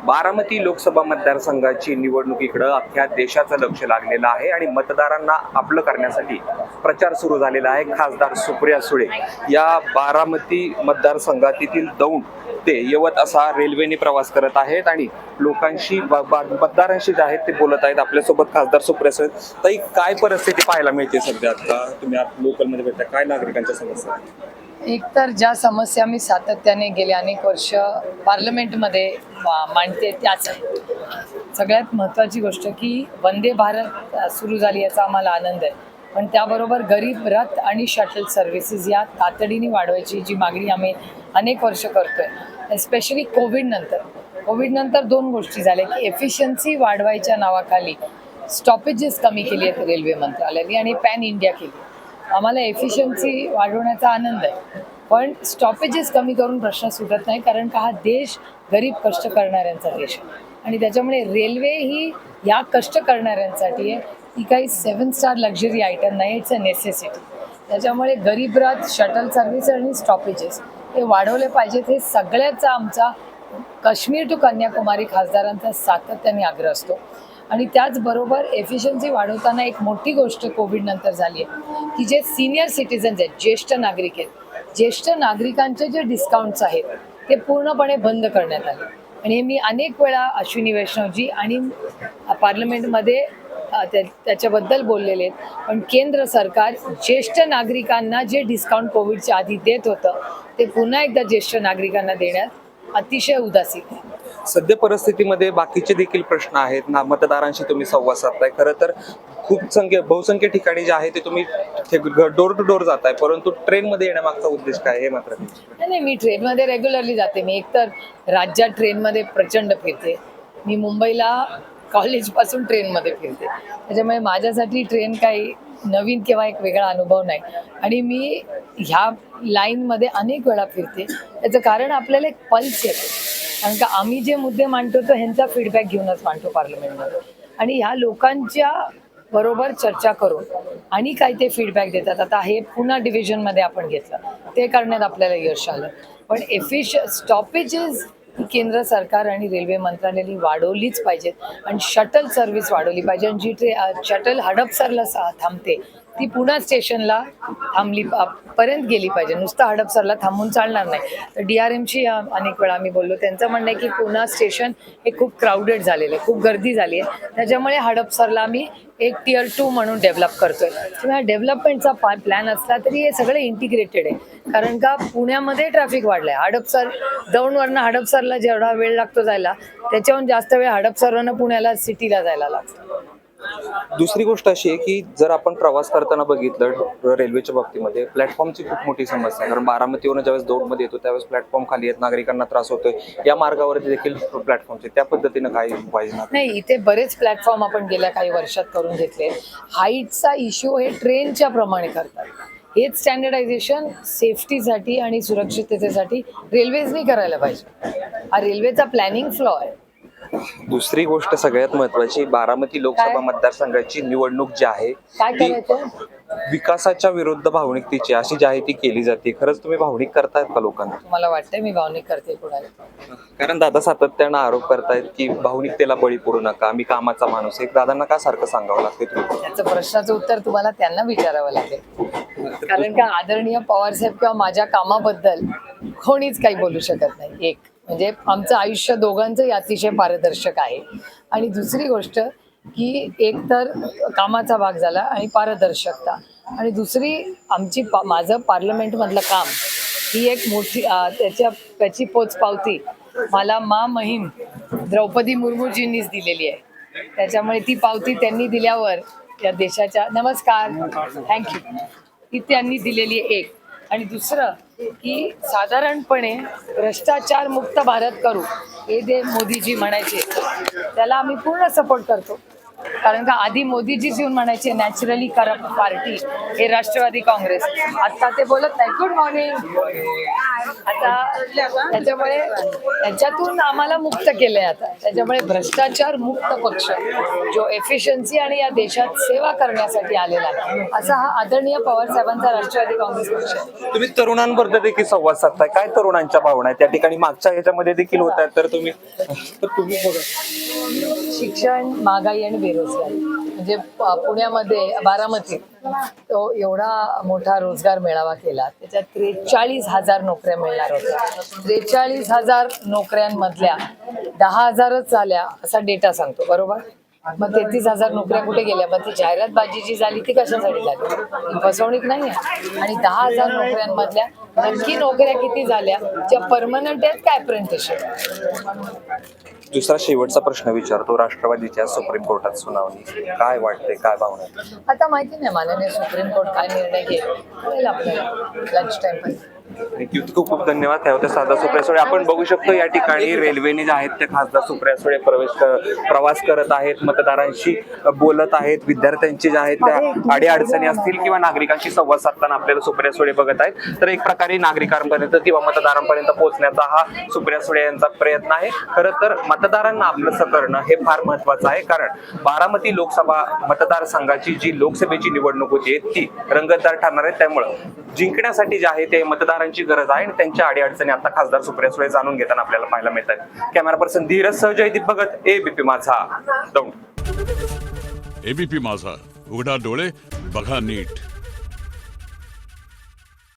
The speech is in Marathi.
बारामती लोकसभा मतदारसंघाची निवडणुकीकडे अख्ख्या देशाचं लक्ष लागलेलं आहे आणि मतदारांना आपलं करण्यासाठी प्रचार सुरू झालेला आहे। खासदार सुप्रिया सुळे या बारामती मतदारसंघातील दौंड ते यवत असा रेल्वेने प्रवास करत आहेत आणि लोकांशी मतदारांशी जे आहेत ते बोलत आहेत। आपल्यासोबत खासदार सुप्रिया सुळे, ताई काय परिस्थिती पाहायला मिळते सध्या? आता तुम्ही लोकलमध्ये भेटता, काय नागरिकांच्या समस्या? एकतर ज्या समस्या मी सातत्याने गेले अनेक वर्ष पार्लमेंटमध्ये मांडते त्याच आहे। सगळ्यात महत्त्वाची गोष्ट की वंदे भारत सुरू झाली याचा आम्हाला आनंद आहे, पण त्याबरोबर गरीब रथ आणि शटल सर्व्हिसेस या तातडीने वाढवायची जी मागणी आम्ही अनेक वर्ष करतोय। एस्पेशली कोविडनंतर दोन गोष्टी झाल्या की एफिशियन्सी वाढवायच्या नावाखाली स्टॉपेजेस कमी केली आहेत रेल्वे मंत्रालयाने आणि पॅन इंडिया केली। आम्हाला एफिशियन्सी वाढवण्याचा आनंद आहे, पण स्टॉपेजेस कमी करून प्रश्न सुटत नाही, कारण का हा देश गरीब कष्ट करणाऱ्यांचा देश आहे आणि त्याच्यामुळे रेल्वे ही या कष्ट करणाऱ्यांसाठी आहे। ती काही 7 स्टार लक्झरी आयटम नाही, इट्स अ नेसेसिटी। त्याच्यामुळे गरीब रथ, शटल सर्व्हिस आणि स्टॉपेजेस हे वाढवले पाहिजेत। हे सगळ्याचा आमचा काश्मीर टू कन्याकुमारी खासदारांचा सातत्याने आग्रह असतो आणि त्याचबरोबर एफिशियन्सी वाढवताना एक मोठी गोष्ट कोविडनंतर झाली आहे की जे सिनियर सिटीजन्स आहेत, ज्येष्ठ नागरिक आहेत, ज्येष्ठ नागरिकांचे जे डिस्काउंट्स आहेत ते पूर्णपणे बंद करण्यात आले आणि हे मी अनेक वेळा अश्विनी वैष्णवजी आणि पार्लमेंटमध्ये त्याच्याबद्दल बोललेले आहेत। पण केंद्र सरकार ज्येष्ठ नागरिकांना जे डिस्काउंट कोविडच्या आधी देत होतं ते पुन्हा एकदा ज्येष्ठ नागरिकांना देण्यात अतिशय उदासीन आहे। सध्या परिस्थितीमध्ये बाकीचे देखील प्रश्न आहेत ना, मतदारांशी तुम्ही संवाद साधताय। खरं तर बहुसंख्य ठिकाणी जे आहे ते तुम्ही डोर टू डोर जाताय, परंतु ट्रेनमध्ये येण्यामागचा उद्देश काय हे मात्र नाही, मी ट्रेनमध्ये रेग्युलरली जाते। मी एकतर राज्यात ट्रेनमध्ये प्रचंड फिरते, मी मुंबईला कॉलेजपासून ट्रेनमध्ये फिरते, त्याच्यामुळे माझ्यासाठी ट्रेन काही नवीन किंवा एक वेगळा अनुभव नाही आणि मी ह्या लाईनमध्ये अनेक वेळा फिरते। त्याचं कारण आपल्याला एक पल्स येतो, कारण का आम्ही जे मुद्दे मांडतो तो ह्यांचा फीडबॅक घेऊनच मांडतो पार्लमेंटमध्ये आणि ह्या लोकांच्या बरोबर चर्चा करून आणि काय ते फीडबॅक देतात। आता हे पुन्हा डिव्हिजनमध्ये आपण घेतलं, ते करण्यात आपल्याला यश आलं, पण स्टॉपेजेस केंद्र सरकार आणि रेल्वे मंत्रालयाने वाढवलीच पाहिजेत आणि शटल सर्व्हिस वाढवली पाहिजे आणि जी शटल हडपसरला थांबते ती पुन्हा स्टेशनला पर्यंत गेली पाहिजे। नुसतं हडपसरला थांबून चालणार नाही। तर DRMशी अनेक वेळा आम्ही बोललो, त्यांचं म्हणणं आहे की पुन्हा स्टेशन हे खूप क्राऊडेड झालेलं आहे, खूप गर्दी झाली आहे, त्याच्यामुळे हडपसरला आम्ही एक Tier 2 म्हणून डेव्हलप करतोय। किंवा डेव्हलपमेंटचा प्लॅन असला तरी हे सगळे इंटिग्रेटेड आहे, कारण का पुण्यामध्ये ट्रॅफिक वाढलं आहे। दौंडवरनं हडपसरला जेवढा वेळ लागतो जायला, त्याच्याहून जास्त वेळ हडपसरवरनं पुण्याला सिटीला जायला लागतो। दुसरी गोष्ट अशी आहे की जर आपण प्रवास करताना बघितलं रेल्वेच्या बाबतीमध्ये प्लॅटफॉर्मची खूप मोठी समस्या आहे, कारण बारामतीवरून ज्यावेळेस दौंडमध्ये येतो त्यावेळेस प्लॅटफॉर्म खाली आहेत, नागरिकांना त्रास होतोय। या मार्गावरती देखील प्लॅटफॉर्मचे त्या पद्धतीनं काही पाहिजे नाही, इथे बरेच प्लॅटफॉर्म आपण गेल्या काही वर्षात करून घेतले। हाईटचा इश्यू हे ट्रेनच्या प्रमाणे करतात, हेच स्टँडर्डायझेशन सेफ्टीसाठी आणि सुरक्षिततेसाठी रेल्वेजनी करायला पाहिजे। हा रेल्वेचा प्लॅनिंग फ्लॉ आहे। दुसरी गोष्ट सगळ्यात महत्वाची, बारामती लोकसभा मतदारसंघाची निवडणूक जी आहे ती विकासाच्या विरुद्ध भावनिकतेची अशी जी आहे ती केली जाते। खरंच तुम्ही भावनिक करतायत का लोकांना? मला वाटतंय मी भावनिक करते कुणाला, कारण दादा सातत्यानं आरोप करतायत की भावनिकतेला बळी पडू नका, मी कामाचा माणूस आहे। दादांना का सारखं सांगावं लागतं? त्याचं प्रश्नाचं उत्तर तुम्हाला त्यांना विचारावं लागेल, कारण का आदरणीय पवारसाहेब किंवा माझ्या कामाबद्दल कोणीच काही बोलू शकत नाही। एक म्हणजे आमचं आयुष्य दोघांचंही अतिशय पारदर्शक आहे आणि दुसरी गोष्ट की एक तर कामाचा भाग झाला आणि पारदर्शकता, आणि दुसरी माझं पार्लमेंटमधलं काम ही एक मोठी त्याची पोचपावती मला महिम द्रौपदी मुर्मूजींनीच दिलेली आहे। त्याच्यामुळे ती पावती त्यांनी दिल्यावर या देशाच्या नमस्कार थँक्यू ती त्यांनी दिलेली आहे एक, आणि दुसरं की साधारणपणे भ्रष्टाचार मुक्त भारत करू हे जे मोदीजी म्हणायचे त्याला आम्ही पूर्ण सपोर्ट करतो, कारण का आधी मोदीजीच येऊन म्हणायचे नॅचरली करप्ट पार्टी हे राष्ट्रवादी काँग्रेस, आता ते बोलत नाही। Good morning. आता त्याच्यामुळे त्याच्यातून आम्हाला मुक्त केलंय आता. त्याच्यामुळे भ्रष्टाचार मुक्त पक्ष जो एफिशियन्सी आणि या देशात सेवा करण्यासाठी आलेला आहे असा हा आदरणीय पवार साहेबांचा राष्ट्रवादी काँग्रेस पक्ष आहे. तुम्ही तरुणांबरोबर देखील संवाद साधताय, काय तरुणांच्या भावना आहेत त्या ठिकाणी? मागच्या ह्याच्यामध्ये देखील होत आहेत, तर तुम्ही बघा. शिक्षण, महागाई आणि बेरोजगारी म्हणजे पुण्यामध्ये बारामतीत तो एवढा मोठा रोजगार मेळावा केला, त्याच्यात 43,000 नोकऱ्या मिळणार होत्या. 43,000 नोकऱ्यांमधल्या 10,000च झाल्या असा डेटा सांगतो, बरोबर? मग 33,000 नोकऱ्या कुठे गेल्या? मग ती जाहिरातबाजी जी झाली ती कशासाठी झाली? ही फसवणूक नाही आहे. आणि 10,000 नोकऱ्यांमधल्या नक्की नोकऱ्या किती झाल्या ज्या परमनंट आहेत का अप्रेंटिसशिप? दुसरा शेवटचा प्रश्न विचारतो. राष्ट्रवादीच्या सुप्रीम कोर्टात सुनावणी, काय वाटते, काय भावना आहे? आता माहिती नाही माननीय सुप्रीम कोर्ट काय निर्णय घेईल, कळेल आपल्याला लंच टाइम पण. खूप खूप धन्यवाद. त्या होत्या खासदार सुप्रिया सुळे. आपण बघू शकतो या ठिकाणी रेल्वेने जे आहेत ते खासदार सुप्रिया सुळे प्रवास करत आहेत, मतदारांशी बोलत आहेत, विद्यार्थ्यांची जे आहेत त्या अडीअडचणी असतील किंवा नागरिकांशी संवाद साधताना आपल्याला सुप्रिया सुळे बघत आहेत. तर एक प्रकारे नागरिकांपर्यंत किंवा मतदारांपर्यंत पोहोचण्याचा हा सुप्रिया सुळे यांचा प्रयत्न आहे. खरं तर मतदारांना आपलंसं करणं हे फार महत्वाचं आहे, कारण बारामती लोकसभा मतदारसंघाची जी लोकसभेची निवडणूक होती ती रंगतदार ठरणार आहे. त्यामुळं जिंकण्यासाठी जे आहे ते मतदारांची गरज आहे आणि त्यांच्या अडीअडचणी आता खासदार सुप्रिया सुळे जाणून घेताना आपल्याला पाहायला मिळतात. कॅमेरा पर्सन धीरज सह जयदीप भगत, एबीपी माझा, दौंड. एबीपी माझा, उघडा डोळे बघा नीट.